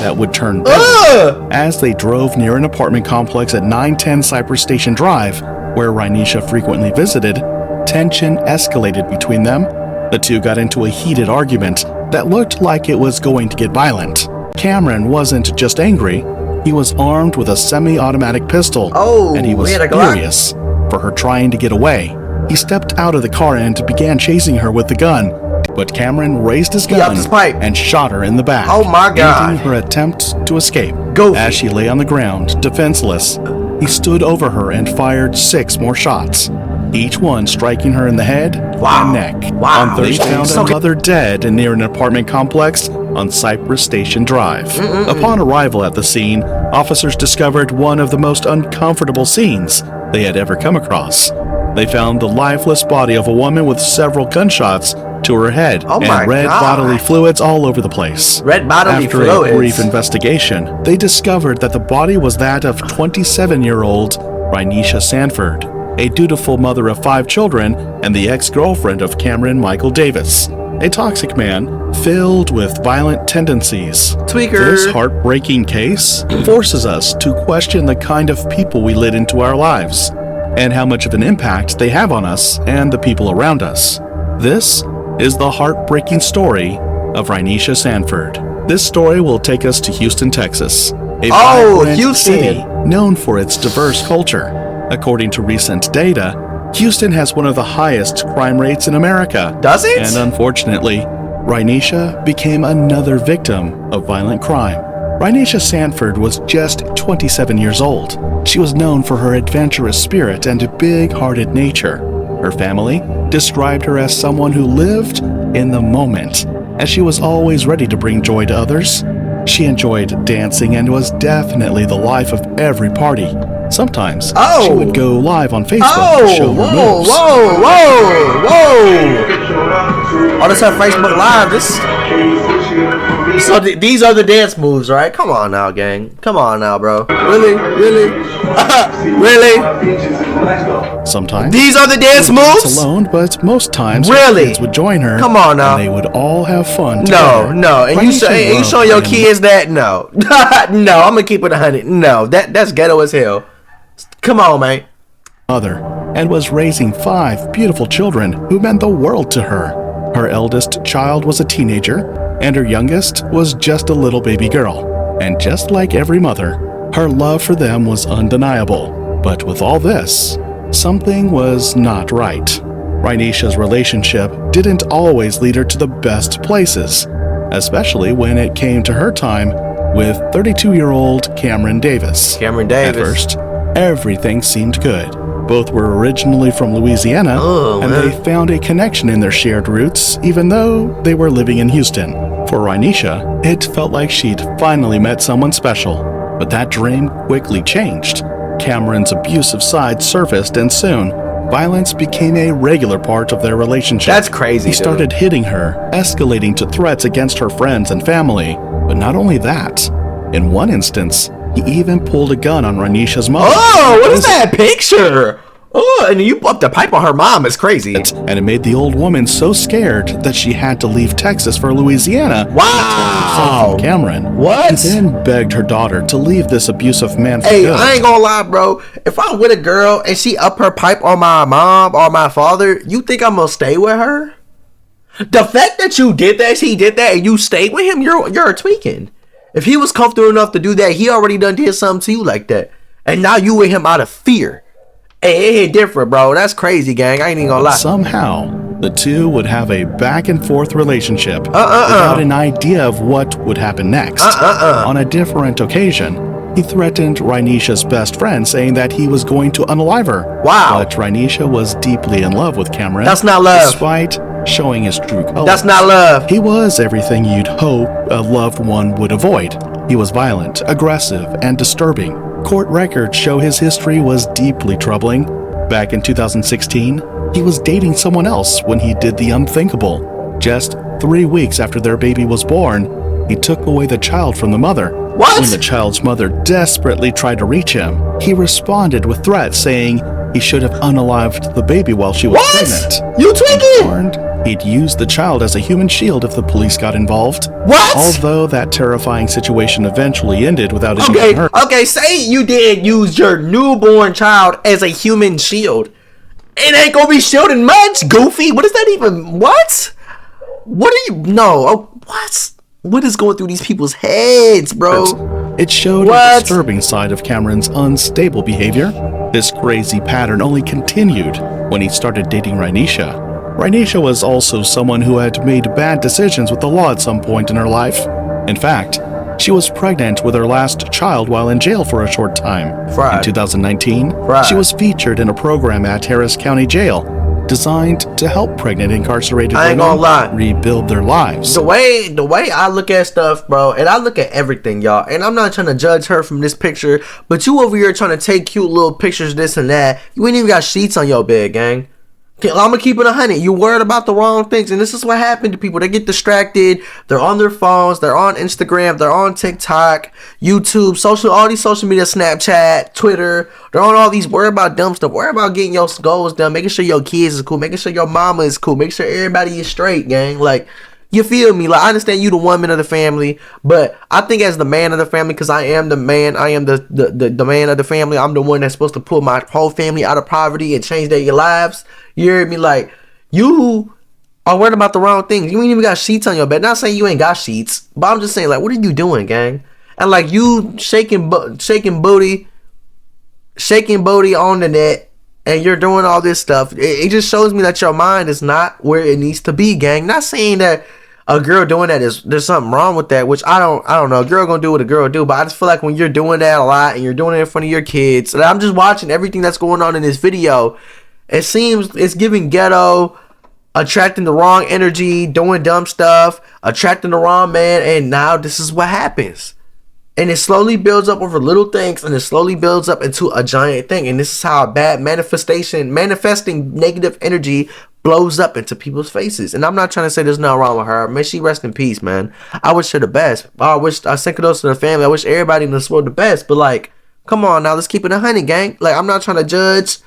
that would turn deadly. As they drove near an apartment complex at 910 Cypress Station Drive, where Rainisha frequently visited, tension escalated between them. The two got into a heated argument that looked like it was going to get violent. Cameron wasn't just angry, he was armed with a semi-automatic pistol, and he was furious for her trying to get away. He stepped out of the car and began chasing her with the gun, but Cameron raised his gun and shot her in the back, ending her attempt to escape. As she lay on the ground, defenseless, he stood over her and fired 6 more shots, each one striking her in the head and neck. On Thursday, found another dead near an apartment complex on Cypress Station Drive. Upon arrival at the scene, officers discovered one of the most uncomfortable scenes they had ever come across. They found the lifeless body of a woman with several gunshots to her head and red bodily fluids all over the place. After a brief investigation, they discovered that the body was that of 27-year-old Rainisha Sanford, a dutiful mother of 5 children and the ex-girlfriend of Cameron Michael Davis, a toxic man filled with violent tendencies. This heartbreaking case forces us to question the kind of people we let into our lives and how much of an impact they have on us and the people around us. This is the heartbreaking story of Rainisha Sanford. This story will take us to Houston, Texas, a vibrant city known for its diverse culture. According to recent data, Houston has one of the highest crime rates in America. Does it? And unfortunately, Rainisha became another victim of violent crime. Rainisha Sanford was just 27 years old. She was known for her adventurous spirit and big-hearted nature. Her family described her as someone who lived in the moment, as she was always ready to bring joy to others. She enjoyed dancing and was definitely the life of every party. Sometimes she would go live on Facebook to show her moves. Oh, that's her Facebook Live. So these are the dance moves, right? Come on now, gang. Come on now, bro. Really? Sometimes these are the dance moves alone, but most times kids would join her. Come on now. And they would all have fun together. No. And you showing your kids that? No. No, I'm gonna keep it 100. No, that's ghetto as hell. Come on, man. Mother, and was raising 5 beautiful children who meant the world to her. Her eldest child was a teenager, and her youngest was just a little baby girl. And just like every mother, her love for them was undeniable. But with all this, something was not right. Rainisha's relationship didn't always lead her to the best places, especially when it came to her time with 32-year-old Cameron Davis. At first, everything seemed good. Both were originally from Louisiana, and they found a connection in their shared roots, even though they were living in Houston. For Rainisha, it felt like she'd finally met someone special. But that dream quickly changed. Cameron's abusive side surfaced, and soon, violence became a regular part of their relationship. That's crazy. He started hitting her, escalating to threats against her friends and family. But not only that, in one instance, he even pulled a gun on Rainisha's mother. Oh, what is that picture? Oh, and you up the pipe on her mom. It's crazy. And it made the old woman so scared that she had to leave Texas for Louisiana. Wow. From Cameron. What? He then begged her daughter to leave this abusive man for good. I ain't gonna lie, bro. If I'm with a girl and she up her pipe on my mom or my father, you think I'm gonna stay with her? The fact that you did that, she did that, and you stayed with him, you're tweaking. If he was comfortable enough to do that, he already done did something to you like that. And now you with him out of fear. Hey, it hit different, bro. That's crazy, gang. I ain't even gonna lie. Somehow, the two would have a back and forth relationship without an idea of what would happen next. On a different occasion, he threatened Rainisha's best friend, saying that he was going to unalive her. Wow. But Rainisha was deeply in love with Cameron. That's not love. Despite showing his true colors. That's not love. He was everything you'd hope a loved one would avoid. He was violent, aggressive, and disturbing. Court records show his history was deeply troubling. Back in 2016, he was dating someone else when he did the unthinkable. Just 3 weeks after their baby was born, he took away the child from the mother. What? When the child's mother desperately tried to reach him, he responded with threats saying he should have unalived the baby while she was pregnant. You tweaking? he'd use the child as a human shield if the police got involved. What? Although that terrifying situation eventually ended without anyone Okay, hurt. okay, say you did use your newborn child as a human shield. It ain't gonna be shielding much, Goofy. What is that even? What? What are you? No. Oh, what? What is going through these people's heads, bro? It showed a disturbing side of Cameron's unstable behavior. This crazy pattern only continued when he started dating Rainisha. Rainisha was also someone who had made bad decisions with the law at some point in her life. In fact, she was pregnant with her last child while in jail for a short time. In 2019, she was featured in a program at Harris County Jail designed to help pregnant incarcerated women rebuild their lives. The way I look at stuff, bro, and I look at everything, y'all, and I'm not trying to judge her from this picture, but you over here trying to take cute little pictures, this and that. You ain't even got sheets on your bed, gang. I'm gonna keep it 100. You worried about the wrong things, and this is what happened to people. They get distracted. They're on their phones. They're on Instagram. They're on TikTok, YouTube, all these social media, Snapchat, Twitter. They're on all these. Worry about dumb stuff. Worry about getting your goals done. Making sure your kids is cool. Making sure your mama is cool. Making sure everybody is straight, gang. Like, you feel me? Like, I understand you the woman of the family, but I think as the man of the family, because I am the man, I am the man of the family. I'm the one that's supposed to pull my whole family out of poverty and change their lives. You hear me? Like, you are worried about the wrong things. You ain't even got sheets on your bed. Not saying you ain't got sheets, but I'm just saying, like, what are you doing, gang? And like, you shaking booty on the net, and you're doing all this stuff. It just shows me that your mind is not where it needs to be, gang. Not saying that a girl doing that there's something wrong with that, which I don't know. A girl gonna do what a girl do, but I just feel like when you're doing that a lot and you're doing it in front of your kids, and I'm just watching everything that's going on in this video. It seems it's giving ghetto, attracting the wrong energy, doing dumb stuff, attracting the wrong man, and now this is what happens. And it slowly builds up over little things, and it slowly builds up into a giant thing. And this is how a bad manifesting negative energy blows up into people's faces. And I'm not trying to say there's nothing wrong with her. May she rest in peace, man. I wish her the best. I send kudos to the family. I wish everybody in this world the best. But like, come on now, let's keep it 100, gang. Like, I'm not trying to judge.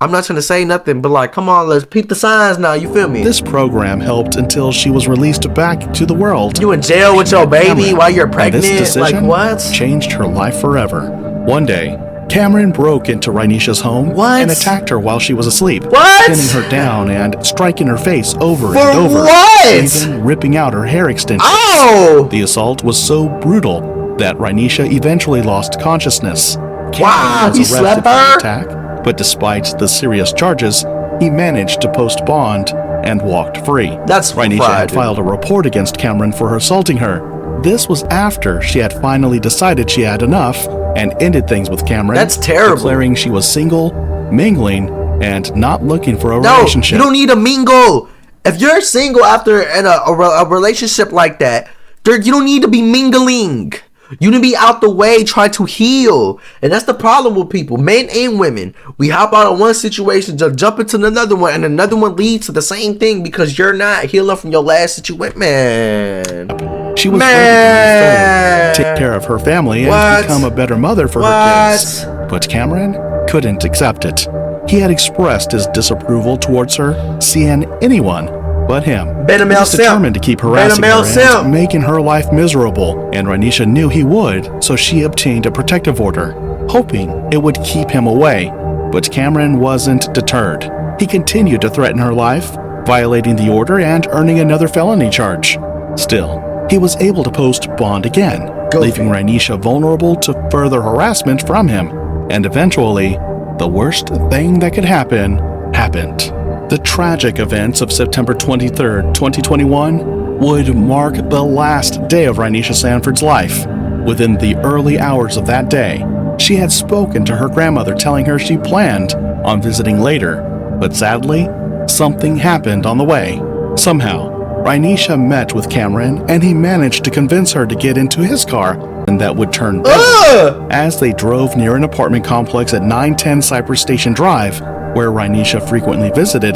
I'm not trying to say nothing, but like, come on, let's peep the signs now. You feel me? This program helped until she was released back to the world. You in jail with your baby while you're pregnant? And this decision like, what? Changed her life forever. One day, Cameron broke into Rainisha's home and attacked her while she was asleep, pinning her down and striking her face over and over, even ripping out her hair extensions. Oh! The assault was so brutal that Rainisha eventually lost consciousness. Wow, he slapped her? Attack, but despite the serious charges, he managed to post bond and walked free. That's Rainisha had filed a report against Cameron for assaulting her. This was after she had finally decided she had enough and ended things with Cameron. That's terrible. Declaring she was single, mingling, and not looking for a relationship. You don't need to mingle. If you're single after a relationship like that, you don't need to be mingling. You need to be out the way, try to heal. And that's the problem with people, men and women. We hop out of one situation, just jump into another one, and another one leads to the same thing because you're not healing from your last situation. Man. She was ready to take care of her family and become a better mother for her kids. But Cameron couldn't accept it. He had expressed his disapproval towards her, seeing anyone but him. He was determined to keep harassing her and making her life miserable, and Rainisha knew he would, so she obtained a protective order, hoping it would keep him away. But Cameron wasn't deterred. He continued to threaten her life, violating the order and earning another felony charge. Still, he was able to post bond again, leaving Rainisha vulnerable to further harassment from him. And eventually, the worst thing that could happen happened. The tragic events of September 23rd, 2021 would mark the last day of Rainisha Sanford's life. Within the early hours of that day, she had spoken to her grandmother telling her she planned on visiting later, but sadly, something happened on the way. Somehow, Rainisha met with Cameron and he managed to convince her to get into his car and that would turn deadly. As they drove near an apartment complex at 910 Cypress Station Drive, where Rainisha frequently visited,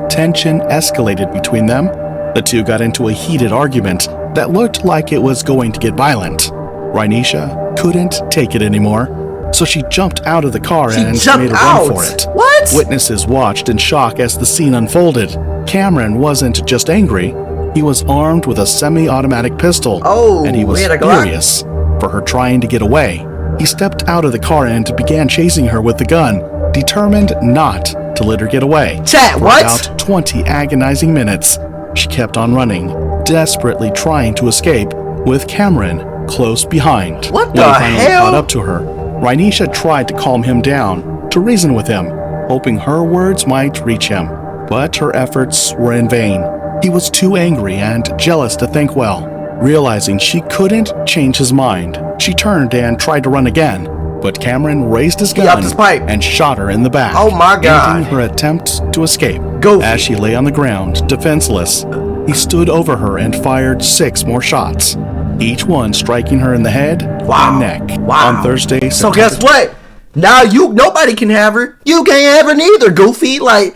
tension escalated between them. The two got into a heated argument that looked like it was going to get violent. Rainisha couldn't take it anymore, so she jumped out of the car and made a run for it. What? Witnesses watched in shock as the scene unfolded. Cameron wasn't just angry, he was armed with a semi-automatic pistol, Oh, and he was he had a Glock? furious for her trying to get away. He stepped out of the car and began chasing her with the gun, determined not to let her get away. Chat, For what? about 20 agonizing minutes, she kept on running, desperately trying to escape, with Cameron close behind. What When the he finally hell? caught up to her, Rainisha tried to calm him down, to reason with him, hoping her words might reach him. But her efforts were in vain. He was too angry and jealous to think well. Realizing she couldn't change his mind, she turned and tried to run again, but Cameron raised his He upped gun his pipe. and shot her in the back, Oh my God. ending her attempt to escape. Go. As she lay on the ground, defenseless, he stood over her and fired 6 more shots, each one striking her in the head Wow. and neck. Wow. On Thursday, So September guess what? Now nobody can have her. You can't have her neither, Goofy. Like,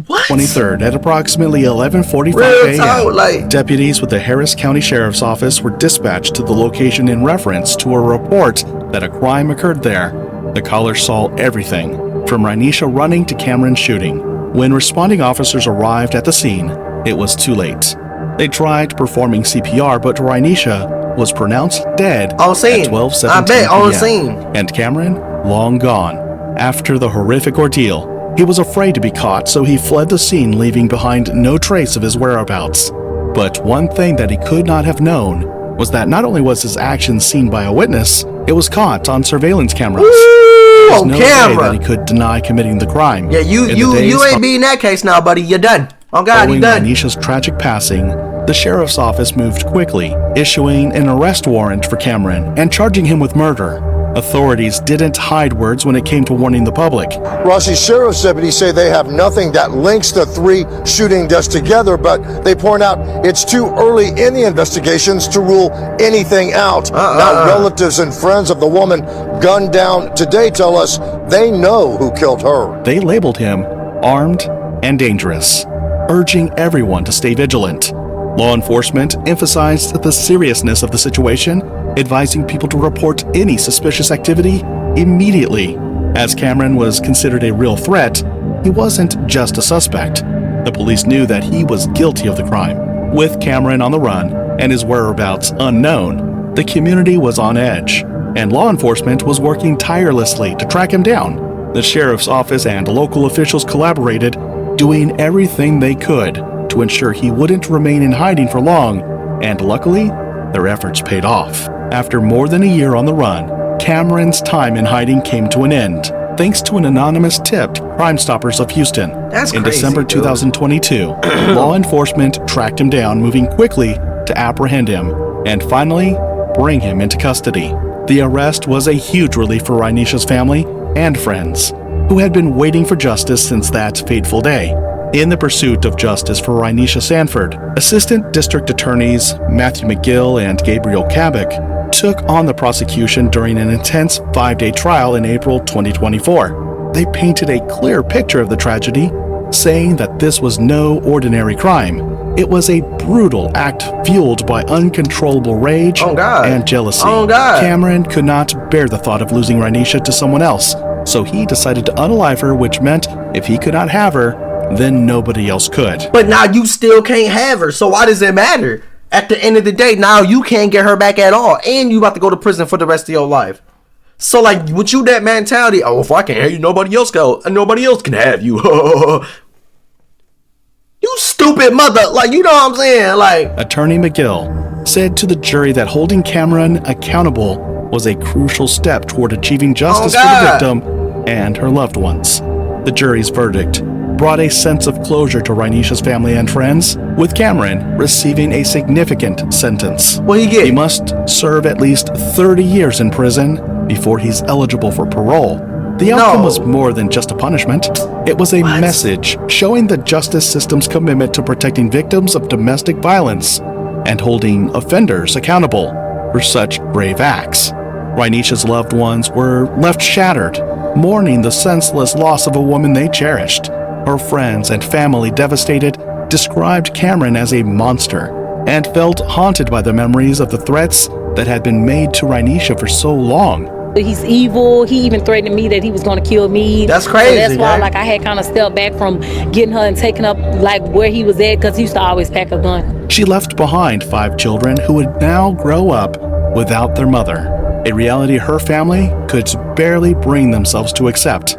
what? 23rd at approximately 11:45 Real talk, a.m. like- Deputies with the Harris County Sheriff's Office were dispatched to the location in reference to a report that a crime occurred there. The callers saw everything, from Rainisha running to Cameron shooting. When responding officers arrived at the scene, it was too late. They tried performing CPR, but Rainisha was pronounced dead On scene. at 12:17 I bet, on p.m., scene. and Cameron long gone. After the horrific ordeal, he was afraid to be caught, so he fled the scene, leaving behind no trace of his whereabouts. But one thing that he could not have known was that not only was his actions seen by a witness, it was caught on surveillance cameras. There's On no way camera. that he could deny committing the crime. Yeah, you In the days ain't beating that case now, buddy. You're done. Oh God, you Following done. Rainisha's tragic passing, the sheriff's office moved quickly, issuing an arrest warrant for Cameron and charging him with murder. Authorities didn't hide words when it came to warning the public. Rossi sheriff's deputies say they have nothing that links the 3 shooting deaths together, but they point out it's too early in the investigations to rule anything out. Now, relatives and friends of the woman gunned down today tell us they know who killed her. They labeled him armed and dangerous, urging everyone to stay vigilant. Law enforcement emphasized the seriousness of the situation, advising people to report any suspicious activity immediately. As Cameron was considered a real threat, he wasn't just a suspect. The police knew that he was guilty of the crime. With Cameron on the run and his whereabouts unknown, the community was on edge, and law enforcement was working tirelessly to track him down. The sheriff's office and local officials collaborated, doing everything they could to ensure he wouldn't remain in hiding for long, and luckily, their efforts paid off. After more than a year on the run, Cameron's time in hiding came to an end, thanks to an anonymous tip to Crime Stoppers of Houston. That's In crazy, December dude. 2022, law enforcement tracked him down, moving quickly to apprehend him and finally bring him into custody. The arrest was a huge relief for Rainisha's family and friends, who had been waiting for justice since that fateful day. In the pursuit of justice for Rainisha Sanford, Assistant District Attorneys Matthew McGill and Gabriel Kabik took on the prosecution during an intense 5-day trial in April 2024. They painted a clear picture of the tragedy, saying that this was no ordinary crime. It was a brutal act fueled by uncontrollable rage Oh, God. and jealousy. Oh, God. Cameron could not bear the thought of losing Rainisha to someone else, so he decided to unalive her, which meant if he could not have her, then nobody else could. But now you still can't have her, so why does it matter? At the end of the day, now you can't get her back at all, and you about to go to prison for the rest of your life. So like, with you that mentality, oh, if I can't have you, nobody else can have you. You stupid mother, like, you know what I'm saying? Like, Attorney McGill said to the jury that holding Cameron accountable was a crucial step toward achieving justice for the God. victim and her loved ones. The jury's verdict brought a sense of closure to Rainisha's family and friends, with Cameron receiving a significant sentence. what he get? He must serve at least 30 years in prison before he's eligible for parole. The outcome No. was more than just a punishment. It was a message showing the justice system's commitment to protecting victims of domestic violence and holding offenders accountable for such grave acts. Rainisha's loved ones were left shattered, mourning the senseless loss of a woman they cherished. Her friends and family, devastated, described Cameron as a monster and felt haunted by the memories of the threats that had been made to Rainisha for so long. He's evil. He even threatened me that he was going to kill me. That's crazy, So that's why, man. like, I had kind of stepped back from getting her and taking up, like, where he was at, because he used to always pack a gun. She left behind 5 children who would now grow up without their mother, a reality her family could barely bring themselves to accept.